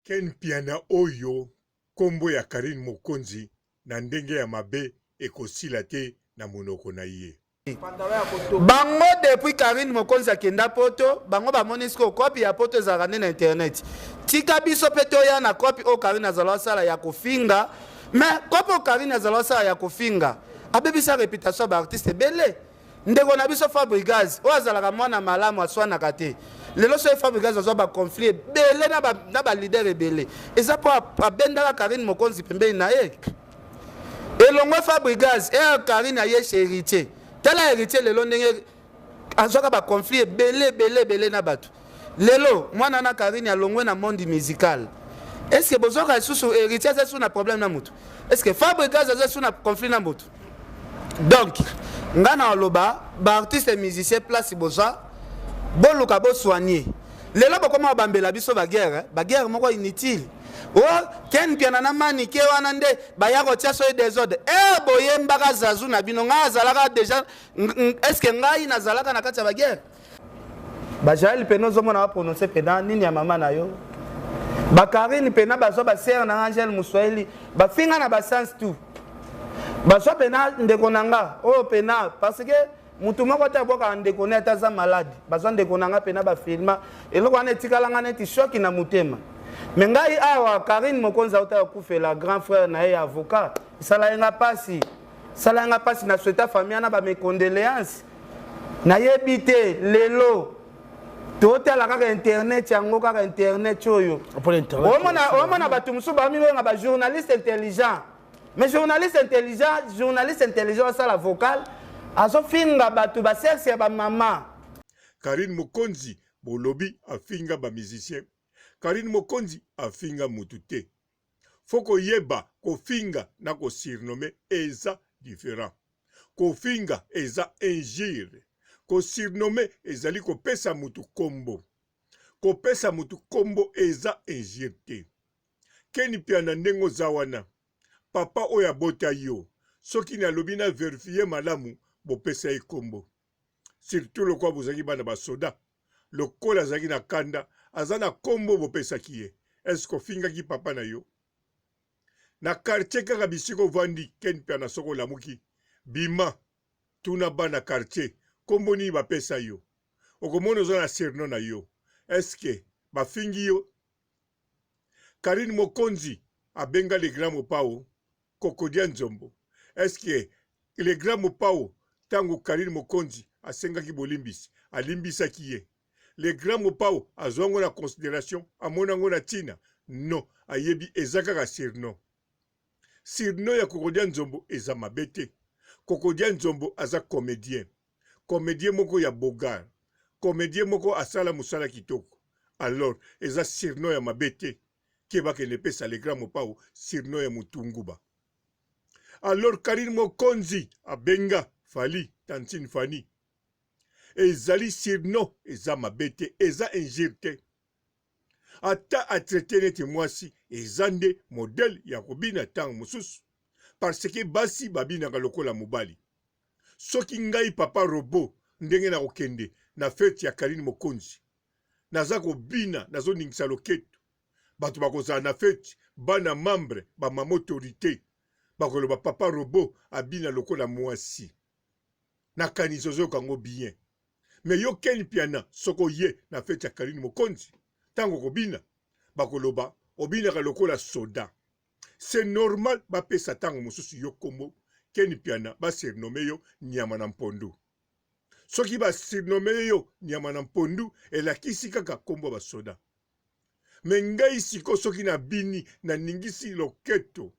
Ken piana oyo kombo ya Karine Mokonzi na ndenge ya mabe ekosila te na monoko na ye. Bango depuis Karine Mokonzi akenda poto, bango ba monisco copy ya poto ezalaka na internet. Tika biso peto ya na copy o Karine azala sala ya kofinga, mais copy o Karine azala sala ya kofinga. Abebisa réputation ba artiste belé. Ndeko na biso Fabregas, o azalaka mwana malamu aswana kate. Lelo so Fabregas azo ba conflit belé na ba leader belé. Eza po abenda Karine Mokonzi pembeni na ye. Elongo Fabregas et Karine aye héritier. Tala héritier lelo ndenge azoka ba conflit belé na batu. Lelo mwana na Karine alongwe na monde musical. Est-ce que bozoka susu héritier c'est sous na problème na mutu? Est-ce que Fabregas c'est sous na conflit na mutu? Donc ngana oloba ba artiste musicien place boza boluka bo soigner. Lelo bokoma bambela biso ba guerre moko inutile. Oh, ken piana na manike wana nde baya kotia so désordre. Boye mbaka zazu na bino nga azalaka déjà est-ce que ngai nazalaka na kati ya ba guerre? Ba Jaël peno zo mona prononcer pena nini ya mama na yo. Ba Karine pena bazo ba sœur na Angel Muswahili ba finga na ba sens tout. Baso pena ndeko nanga o pena parce que mutu moko ta boka ndeko ne ataza malade. Baso ndeko nanga pena ba filma eloko wana etikala nga neti choc na mutema. Mengai awa Karine Mokonzi auta kufela grand frère na ye avocat sala nga pasi na souhaita famille na ba mes condoléances na yebite lelo tota la kaka internet yango kaka internet oyo omona batu musu ba mi nga ba journaliste intelligent mais journaliste intelligent ça la vocale azo finga batu ba sexe ba mama. Karine Mokonzi bolobi afinga ba musicien. Karine Mokonzi afinga mutute. Foko yeba kofinga na ko surnommer eza différent. Kofinga eza injure. Ko surnommer ezali ko pesa mutu kombo. Ko pesa mutu kombo eza injure. Keni piana ndengo zawana. Papa oya bota yo. Soki na lobina vérifier malamu bo pesa e kombo. Surtout le kwa bozaki bana ba soda. Le kola zaki na kanda. Azana kombo bopesa kiye. Esko finga ki papa na yo? Na quartier kaka bisiko vandi ken piana soko lamuki. Bima, tuna bana quartier. Kombo ni bapesa yo. Okomono zona serno na yo. Eske, bafingi yo? Karine Mokonzi, abenga le grand mopao, Kokodia Nzombo. Eske, le grand mopao, tango Karine Mokonzi, asenga ki bolimbisi, alimbisa kiye. Le grand mopao azongo na considération amonango na tina non ayebi ezaka ka sirno ya Kokodia Nzombo eza mabete. Kokodia Nzombo aza comédien moko ya bogar, comédien moko asala musala kitoko. Alors eza sirno ya mabete keba ke ne pesa le grand mopao sirno ya mutunguba. Alors Karine Mokonzi abenga Fali Tantine Fani. Ezali sirno eza mabete eza injirte. Ata a traité neti mwasi ezande modèle ya kobina tang mususu. Parce que basi babina lokola mobali. Soki ngai papa robot ndenge na kokende na fête ya Karine Mokonzi. Naza kobina nazo ningisa loketo. Batu bakozala na fête bana membre ba mama autorité. Bakoloba papa robot abina lokola mwasi. Na kanizozo kango bien. Mais yo ken piana soko ye na fete ya Karine Mokonzi. Tango kobina, bakoloba, obina ka lokola soda. C'est normal ba pesa tango mususu yo kombo, ken piana ba surnome yo nyama na mpondu. Soki ba surnome yo nyama na mpondu, elakisi kaka kombo ba soda. Mais ngai siko soki na bini na ningisi loketo,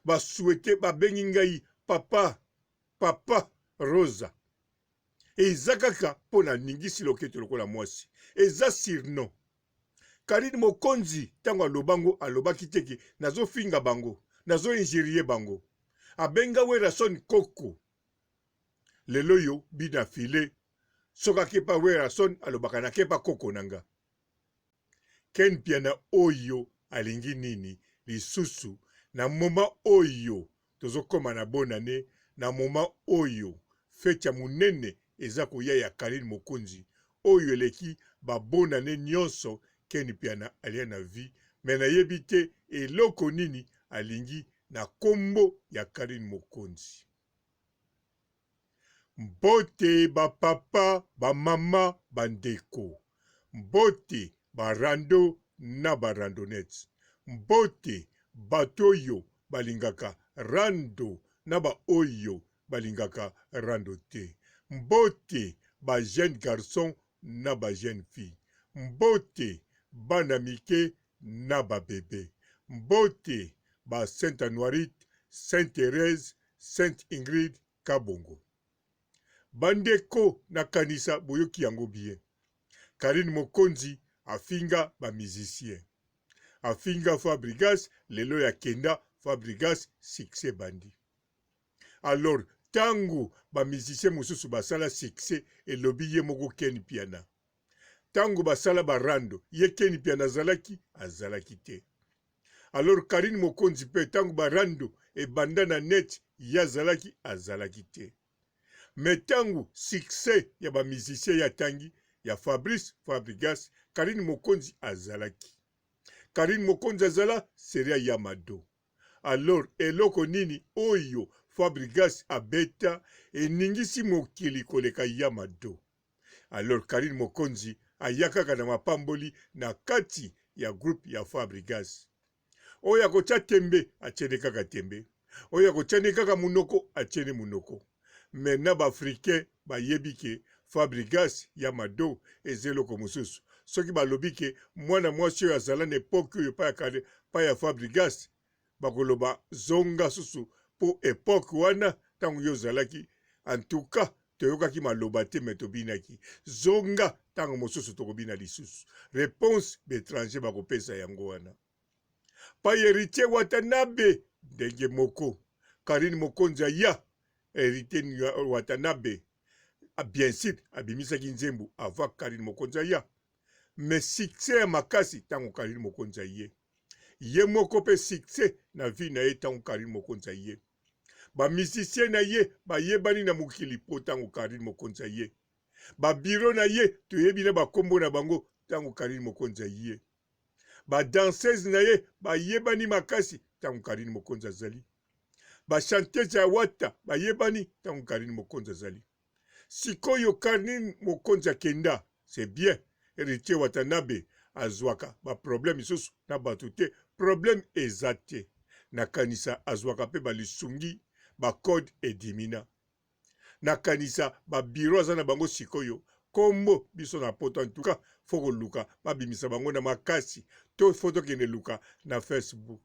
ba souhaite ba bengi ngai papa Rosa. Eza kaka pona ningisi loketo lokola mwasi. Eza sirno. Karine Mokonzi tango alobango alobaki teke nazo finga bango, nazo injirie bango. Abenga Werason Koko. Lelo yo bina file. Soka kepa Werason alobaka na kepa Koko nanga. Ken piana oyo alingi nini lisusu na moma oyo tozo koma na bonane na moma oyo fecha munene eza koya ya Karine Mokonzi oyo eleki babonane nyonso Ken piana alia na vie me nayebi te eloko nini alingi na kombo ya Karine Mokonzi. Mbote bapapa, bamama, bandeko. Mbote barando na barandonete. Mbote batoyo balingaka rando na ba oyo balingaka rando te. Mbote ba jeune garçon na ba jeune fille. Mbote bana mike na ba bebe. Mbote ba Sainte Anuarite, Sainte Thérèse, Sainte Ingrid Kabongo. Bandeko na kanisa boyoki yango bien. Karine Mokonzi afinga ba musicien. Afinga Fabregas lelo ya kenda Fabregas succès bandi. Alors tango ba musicien mususu basala succès elobi ye moko Ken Piana. Tango basala barando ye Ken Piana azalaki te. Alors Karine Mokonzi pe tango barando e banda na net azalaki te. Mais tango succès ya ba musicien ya tangi ya Fabrice Fabregas, Karine Mokonzi azalaki. Karine Mokonzi azala seria Yamado. Alors eloko nini oyo Fabregas abeta eningisi mokili koleka Yamado. Alors Karine Mokonzi ayakaka na mapamboli na kati ya groupe ya Fabregas. Oya kocha tembe achene kaka tembe. Oya kocha kaka munoko achene munoko. Mena ba africain ba yebike Fabregas Yamado ezeloko mususu. Soki balobike mwana mwasi oyo azala na epoke oyo pa ya Fabregas bakoloba zonga susu po epoke wana tango yo zalaki. En tout cas toyokaki maloba te me tobinaki. Zonga tango mosusu tokobina lisusu. Réponse d'étranger bakopesa yango wana. Pa héritier Watanabe ndenge moko. Karine Mokonzi ya héritier Watanabe. Bien sûr, abimisaki nzembo avant Karine Mokonzi ya. Mais succès ya makasi tango Karine Mokonzi ye. Ye moko pe succès na vie na ye tango Karine Mokonzi ye. Ba musicien na ye ba yebani na mokili po tango Karine Mokonzi ye. Ba biro na ye toyebi na ba kombo na bango tango Karine Mokonzi ye. Ba danseuse na ye ba yebani makasi tango Karine Mokonzi azali. Ba chanteuse ya wata ba yebani tango Karine Mokonzi azali. Sikoyo Karine Mokonzi akenda, c'est bien. Héritier Watanabe azwaka ba problème isusu na batute problème ezate. Na kanisa azwaka pe ba lisungi ba code edimina. Na kanisa ba biro azana bango sikoyo kombo biso na poto en tout cas foko luka ba bimisa bango na makasi to photo kene luka na Facebook.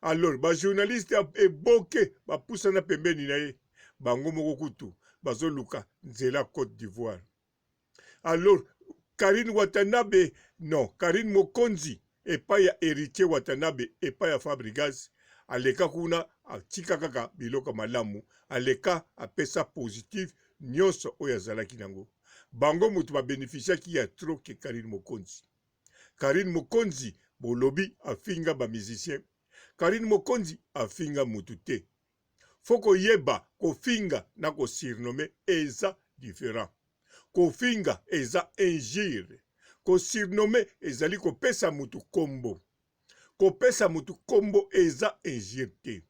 Alors ba journaliste eboke ba pusana pembeni na ye bango moko kutu bazo luka nzela Côte d'Ivoire. Alors Karine Watanabe, non, Karine Mokonzi, et pas ya héritier Watanabe, et pas ya Fabregas, aleka kuna, atika kaka biloko malamu, aleka apesa positif, nyonso oya zalaki nango. Bango mutu ba bénéficia ki ya trop ke Karine Mokonzi. Karine Mokonzi, bolobi afinga ba musicien. Karine Mokonzi afinga mutu te. Foko yeba kofinga na ko surnomme eza différent. Kofinga eza injire. Ko surnomme ezali kopesa mutu kombo. Kopesa mutu kombo eza injire te.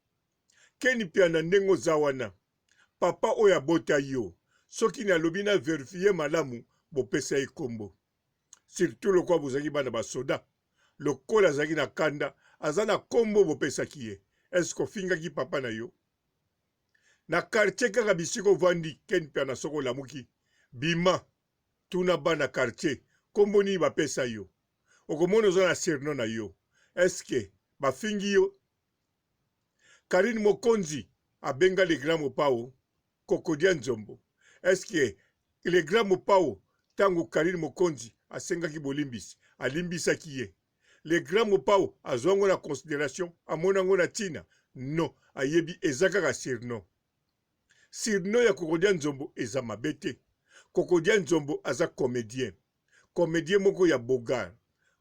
Keni Piana ndengo zawana. Papa oya bota yo. Soki na lobina verifiye malamu bopesa ye kombo. Surtout lokwa bozaki bana basoda. Lokola zaki na kanda. Azana kombo bopesa kiye. Esko finga ki papa na yo. Na quartier kaka bisiko vandi Keni Piana soko lamuki. Bima, tuna bana quartier, kombo ni bapesa yo. Okomono zo na serno na yo. Eske, bafingi yo. Karine Mokonzi, abenga le grand mopao, Kokodia Nzombo. Eske, le grand mopao, tango Karine Mokonzi, asenga ki bolimbisi, alimbisa kiye. Le grand mopao, azongo na considération, amonango na tina. Non, ayebi ezaka ka serno. Serno ya Kokodia Nzombo eza mabete. Kokodia Nzombo aza comédien. Comédien moko ya bogar.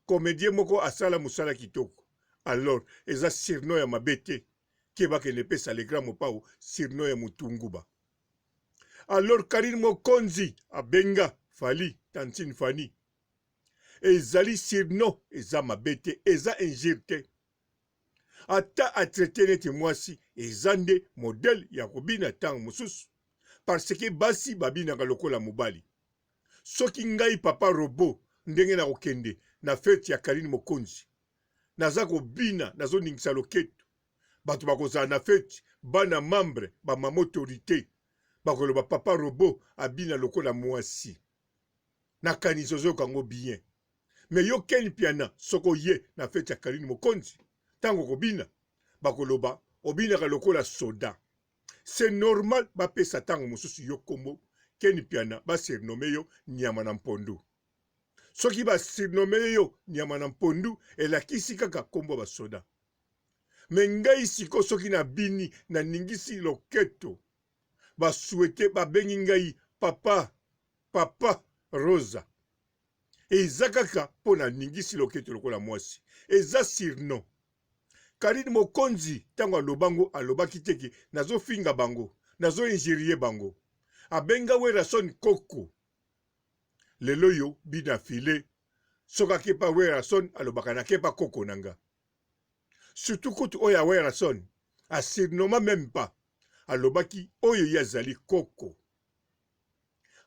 Comédien moko asala musala kitoko. Alors, eza sirno ya mabete. Keba ke nepesa le grand mopao sirno ya mutunguba. Alors, Karine Mokonzi abenga Fali, Tantine Fani. ezali surnom eza mabe te, eza injure te. Ata atraite neti mwasi eza nde modele ya kobina ntango mosusu, parce que basi babinaka lokola mobali. Soki ngai papa Robo ndenge na kokende na fete ya Karine Mokonzi, naza kobina nazoningisa loketo, bato bakozala na fete, bana membre bamama autorité bakoloba papa Robo abina lokola mwasi. Nakanisi ozoyoka yango bien. Me yo Ken Piana soko ye na fete ya Karine Mokonzi, tango kobina bakoloba obinaka lokola soda. C'est normal bapesa tango mosusu yo kombo Ken Piana basurnome yo nyama na mpondu. Soki basurnome yo nyama na mpondu elakisi kaka kombo basoda. Me ngai siko soki na bini na ningisi loketo basuete babengi ngai papa Rosa. Eza kaka pona ningisi loketo lokola mwasi. Eza surnom. Karine Mokonzi tango alobango alobaki teke nazo finga bango, nazo injirie bango. Abenga Werason Koko. Lelo yo bina file. Soka kepa Werason alobaka na kepa Koko nanga. Surtout kutu oya Werason a surnommé même pas. Alobaki oyo yazali Koko.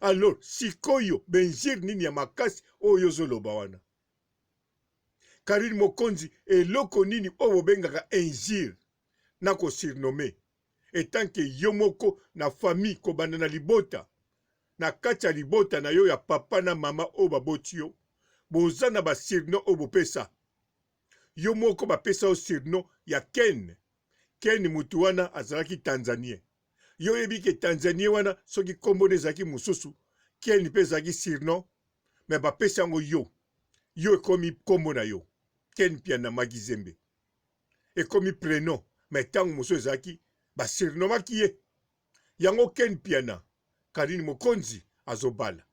Alors sikoyo benjir nini ya makasi oyo zoloba wana. Karine Mokonzi eloko nini oyo bengaka injure na ko surnommer. Etant que yo moko na famille kobanda na libota, na kati ya libota na yo ya papa na mama oyo baboti yo, boza na ba surnom oyo bopesa. Yo moko bapesa o surnom ya Ken. Ken mutu wana azalaki Tanzanien. Yo yebi ke Tanzanien wana soki kombo nezaki mususu, Ken pe zaki surnom, me bapesa yango yo. Yo ekomi kombo na yo. Ken Piana Magizembe. Ekomi prénom, me tango mususu ezaki ba surnomaki ye. Yango Ken Piana, Karine Mokonzi azobala.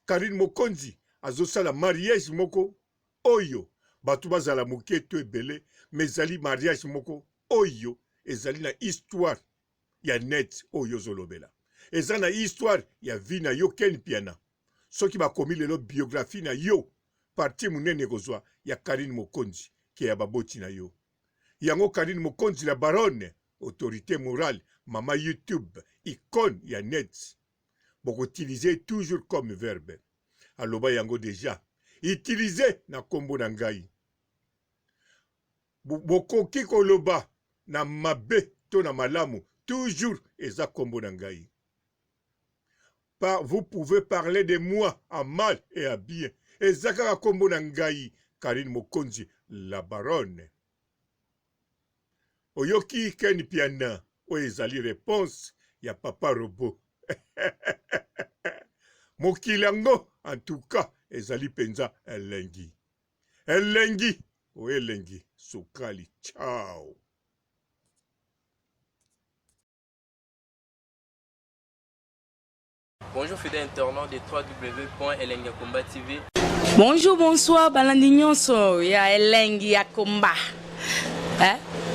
Karine Mokonzi azosala mariage moko oyo batu bazala muketo ebele, mezali mariage moko oyo ezali na histoire ya net oyo zolobela. Eza na histoire ya vie na yo Ken Piana. Soki bakomi lelo biographie na yo, parti munene kozwa ya Karine Mokonzi ke ya baboti na yo. Yango Karine Mokonzi la baronne, autorité morale, mama YouTube, icône ya net. Boko utiliser toujours comme verbe. Aloba yango déjà. Utiliser na kombo na ngai. Boko kikoloba na mabe to na malamu, toujours eza kombo na ngai. Vous pouvez parler de moi à mal et à bien. Eza kaka kombo na ngai, Karine Mokonzi, la baronne. Oyoki Ken Piana, o ezali réponse ya papa Robo. Mokilango, en tout cas, ezali penza elengi. Elengi, o elengi, sukali, ciao. Bonjour fidèles internautes de www.elengiakomba TV. Bonjour, bonsoir, balandi nyonso ya Elengi ya Komba.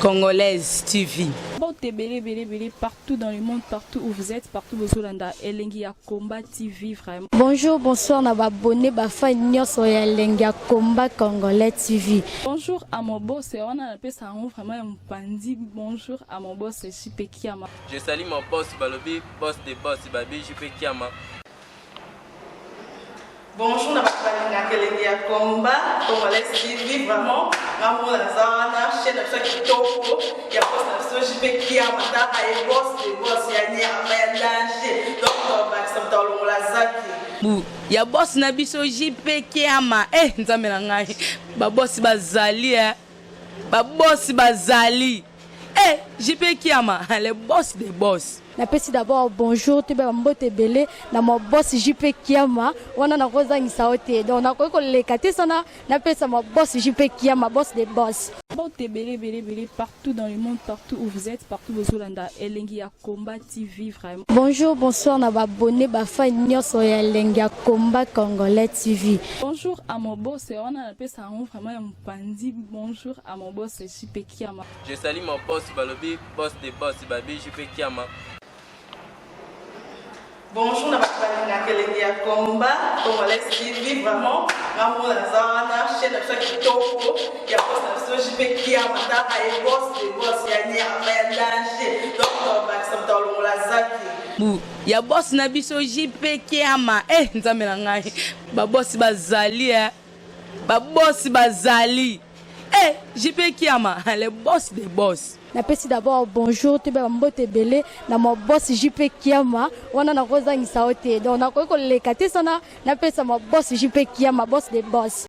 Congolaise TV. Bon, t'es belé partout dans le monde, partout où vous êtes, partout où vous êtes, Elengi ya Komba TV, vraiment. Bonjour, bonsoir, na abonné, fan nyonso ya Elengi ya Komba Congolais TV. Bonjour à mon boss, on a appelé ça vraiment un pandi. Bonjour à mon boss, JP Kiama. Je salue mon boss Balobi, boss de boss Babi, JP Kiama. Bonjour, na Elengi ya Komba Congolais TV, vraiment. Maman la zana, chaîne de chaque topo, il y a boss de JP Kiama, et boss de boss, il y a un danger. Donc, on va s'entendre la zaki. Ya boss na biso JP Kiama, nzambe na ngai. Ba boss bazali, ba boss bazali. JP Kiama, le boss des boss. Napesi d'abord bonjour, tu vas mbote belé, na mon boss JP Kiama, on a na rosa ngisaote. Donc na ko le kate sana, napesa mon boss JP Kiama, boss des boss. Bon, t'es belé partout dans le monde, partout où vous êtes, partout où vous êtes, Elengi ya Komba TV, vraiment. Bonjour, bonsoir, na abonné, fan nyonso ya Elengi ya Komba Congolais TV. Bonjour à mon boss, on a appelé ça vraiment un pandi. Bonjour à mon boss, JP Kiama. Je salue mon boss Balobi, boss de boss Babi, JP Kiama. Bonjour, na bakubali na kelenge ya komba Congolais TV vraiment ngamo lazana chaîne na chaque kitoko ya boss na biso JP Kiama ta ay boss de boss ya nyama ya danger donc on va s'entendre la zaki ya boss na biso JP Kiama nzambe na ngai ba boss bazali ba boss bazali JP Kiama le boss des boss. Napesi d'abord bonjour te ba mbote belé na mo boss JP Kiama wana na kozangisa ote donc na ko lekate sana napesa mo boss JP Kiama boss des boss.